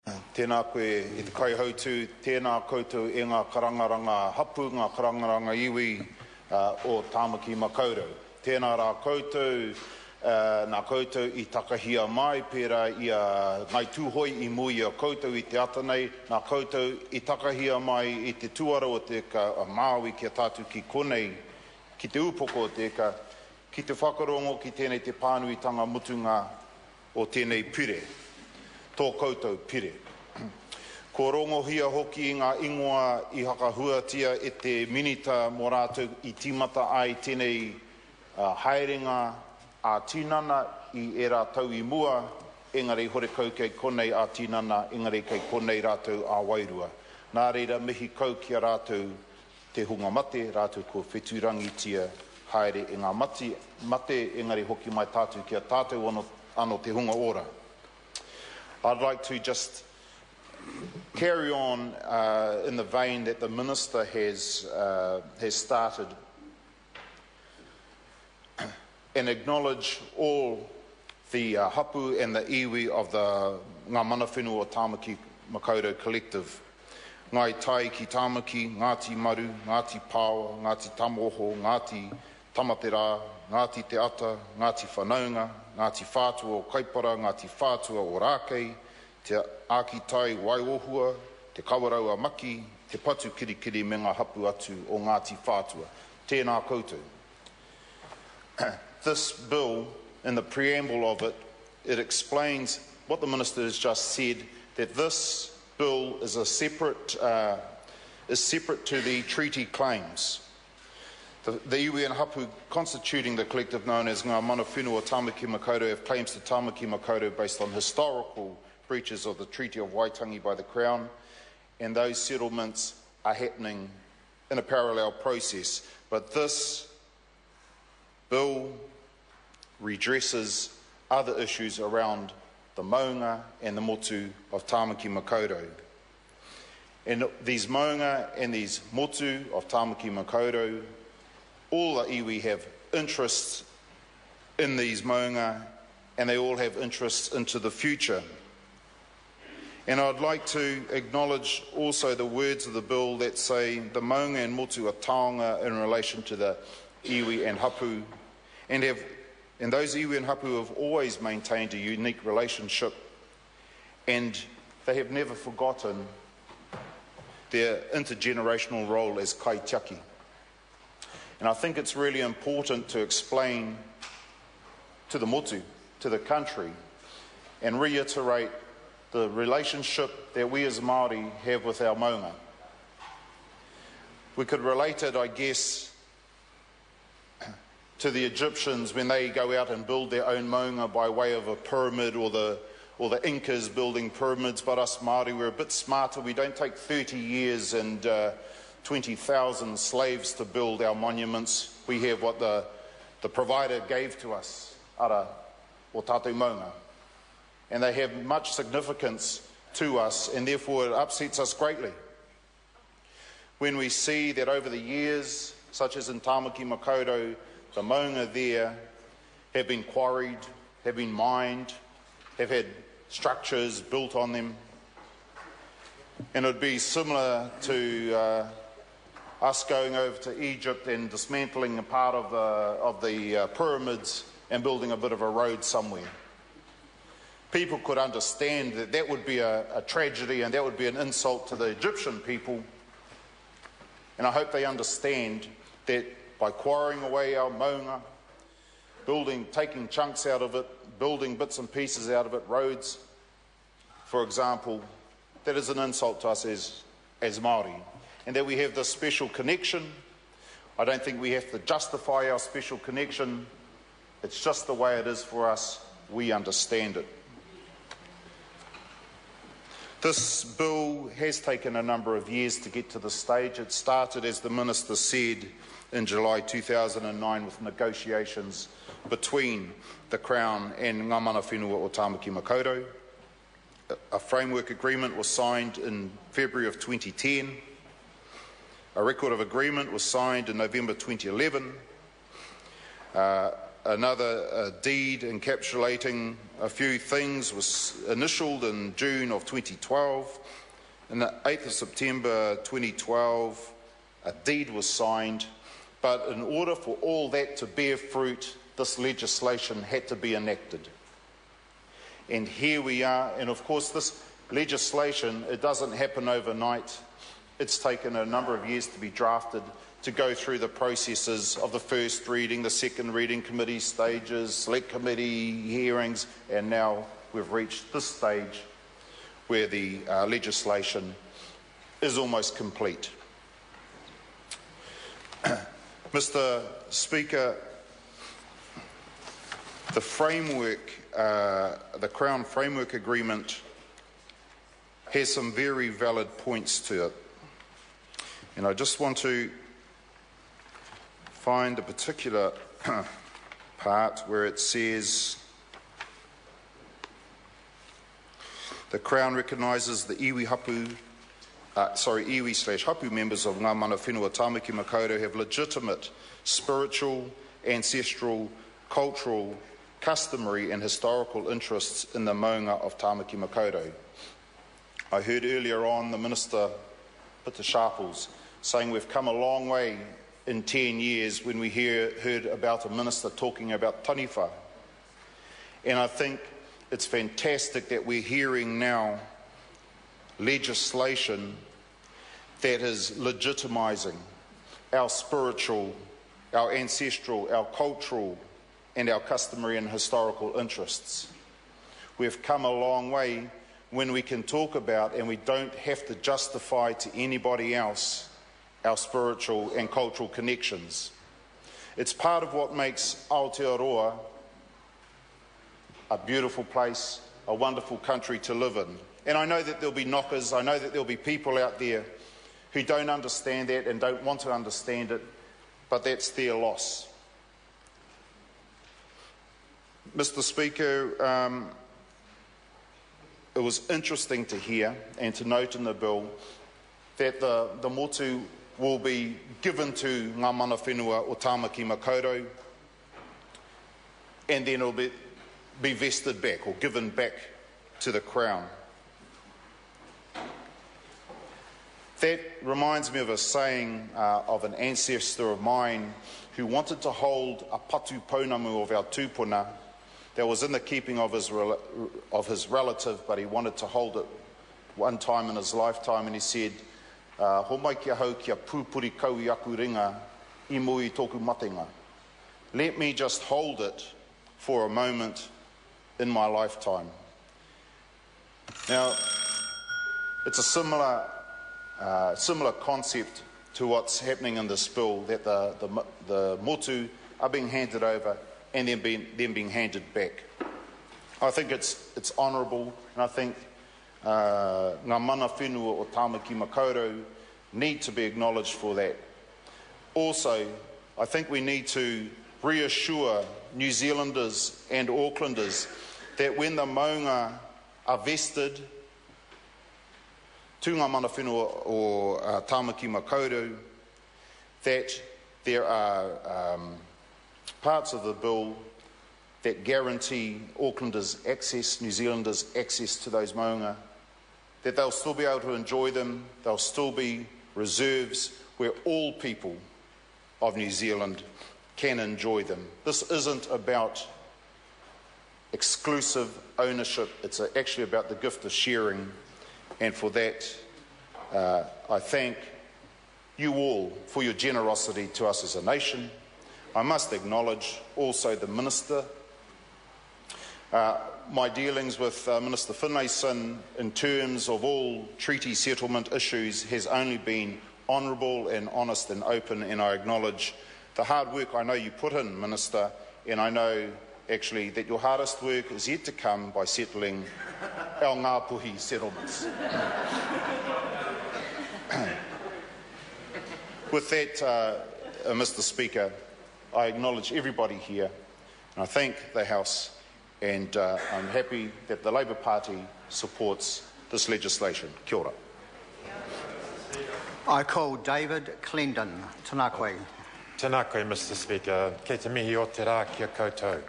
Tēnā koe I te kaihautu, tēnā koutou e ngā karangaranga hapu, ngā karangaranga iwi o Tamaki Makaurau. Tēnā rā koutou, nā koutou I takahia mai, pērā ia ngai tūhoi I mui a koutou I te atanei, nā koutou I takahia mai I te tuara o te ka Māui kia tātu ki konei, ki te upoko o te ka, ki te whakarongo ki tēnei te pānuitanga mutunga o tēnei pire. Tō koutou pire. Ko rongohia hoki I ngā ingoa I hakahuatia e te minita mō rātou I timata ai tēnei haerenga a tinana I e rātou I mua, engari hore kau kei konei a tinana, engari kei konei rātou a wairua. Nā reira mihi kau ki a rātou te hunga mate, rātou ko wheturangitia haere e ngā mate, engari hoki mai tātou ki a tātou ano te hunga ora. I'd like to just carry on in the vein that the Minister has started and acknowledge all the hapu and the iwi of the ngā mana whenua o Tamaki Makaurau Collective. Ngai tai ki Tamaki, Ngāti Maru, Ngāti Pāwa, Ngāti Tamoho, Ngāti Tamatera, Ngāti Te Ata, Ngāti Whanaunga, Ngāti Whātua o Kaipara, Ngāti Whātua o Rākei, te Ākitai Waiohua, te Kawarau a Maki, te Patu Kirikiri me ngā hapu atu o Ngāti Whātua. Tēnā koutou. This bill, in the preamble of it, it explains what the Minister has just said, that this bill is separate to the treaty claims. The iwi and hapu constituting the collective known as Ngā Mana Whenua Tamaki Makaurau have claims to Tamaki Makaurau based on historical breaches of the Treaty of Waitangi by the Crown, and those settlements are happening in a parallel process. But this bill redresses other issues around the maunga and the motu of Tamaki Makaurau. And these maunga and these motu of Tamaki Makaurau, all the iwi have interests in these maunga, and they all have interests into the future. And I'd like to acknowledge also the words of the bill that say the maunga and motu are taonga in relation to the iwi and hapu, and those iwi and hapu have always maintained a unique relationship, and they have never forgotten their intergenerational role as kaitiaki. And I think it's really important to explain to the motu, to the country, and reiterate the relationship that we as Māori have with our maunga. We could relate it, I guess, to the Egyptians when they go out and build their own maunga by way of a pyramid, or the Incas building pyramids. But us Māori, we're a bit smarter. We don't take 30 years and 20,000 slaves to build our monuments. We have what the provider gave to us, ara o tātou maunga. And they have much significance to us, and therefore it upsets us greatly when we see that over the years, such as in Tamaki Makaurau, the maunga there have been quarried, have been mined, have had structures built on them. And it would be similar to us going over to Egypt and dismantling a part of the pyramids and building a bit of a road somewhere. People could understand that that would be a tragedy, and that would be an insult to the Egyptian people. And I hope they understand that by quarrying away our maunga, taking chunks out of it, building bits and pieces out of it, roads, for example, that is an insult to us as Māori. And that we have this special connection. I don't think we have to justify our special connection. It's just the way it is for us. We understand it. This bill has taken a number of years to get to this stage. It started, as the Minister said, in July 2009 with negotiations between the Crown and Ngā Mana Whenua o Tamaki Makaurau. A framework agreement was signed in February of 2010. A record of agreement was signed in November 2011. Another deed encapsulating a few things was initialled in June of 2012. On the 8th of September 2012, a deed was signed, but in order for all that to bear fruit, this legislation had to be enacted. And here we are, and of course this legislation, it doesn't happen overnight. It's taken a number of years to be drafted, to go through the processes of the first reading, the second reading, committee stages, select committee hearings, and now we've reached this stage where the legislation is almost complete. Mr. Speaker, the framework, the Crown Framework Agreement has some very valid points to it. And I just want to find a particular part where it says the Crown recognises the iwi/hapu members of ngā mana whenua Tamaki Makaurau have legitimate spiritual, ancestral, cultural, customary and historical interests in the maunga of Tamaki Makaurau. I heard earlier on the Minister, Peter Sharples, saying we've come a long way in 10 years when we heard about a minister talking about taniwha. And I think it's fantastic that we're hearing now legislation that is legitimising our spiritual, our ancestral, our cultural and our customary and historical interests. We've come a long way when we can talk about, and we don't have to justify to anybody else, our spiritual and cultural connections. It's part of what makes Aotearoa a beautiful place, a wonderful country to live in. And I know that there'll be knockers, I know that there'll be people out there who don't understand that and don't want to understand it, but that's their loss. Mr. Speaker, it was interesting to hear and to note in the bill that the motu will be given to ngā mana whenua o Tamaki Makaurau, and then it will be vested back or given back to the Crown. That reminds me of a saying of an ancestor of mine who wanted to hold a patu pounamu of our tūpuna that was in the keeping of his relative, but he wanted to hold it one time in his lifetime, and he said, ho mai kia hau kia pūpuri kau I aku ringa I mui tōku matenga. Let me just hold it for a moment in my lifetime. Now, it's a similar concept to what's happening in this bill, that the motu are being handed over and then being handed back. I think it's honourable, and I think ngā mana whenua o Tamaki Makaurau need to be acknowledged for that. Also, I think we need to reassure New Zealanders and Aucklanders that when the maunga are vested to ngā mana whenua o Tamaki Makaurau, that there are parts of the bill that guarantee Aucklanders access, New Zealanders access to those maunga, that they'll still be able to enjoy them, they'll still be reserves where all people of New Zealand can enjoy them. This isn't about exclusive ownership, it's actually about the gift of sharing, and for that I thank you all for your generosity to us as a nation. I must acknowledge also the Minister. My dealings with Minister Finlayson in terms of all treaty settlement issues has only been honourable and honest and open, and I acknowledge the hard work I know you put in, Minister, and I know actually that your hardest work is yet to come by settling our Ngāpuhi settlements. With that, Mr. Speaker, I acknowledge everybody here, and I thank the House, and I'm happy that the Labour Party supports this legislation. Kia ora. I call David Clendon. Tēnā koe. Tēnā koe, Mr Speaker. Kei te mihi o te rā kia koutou.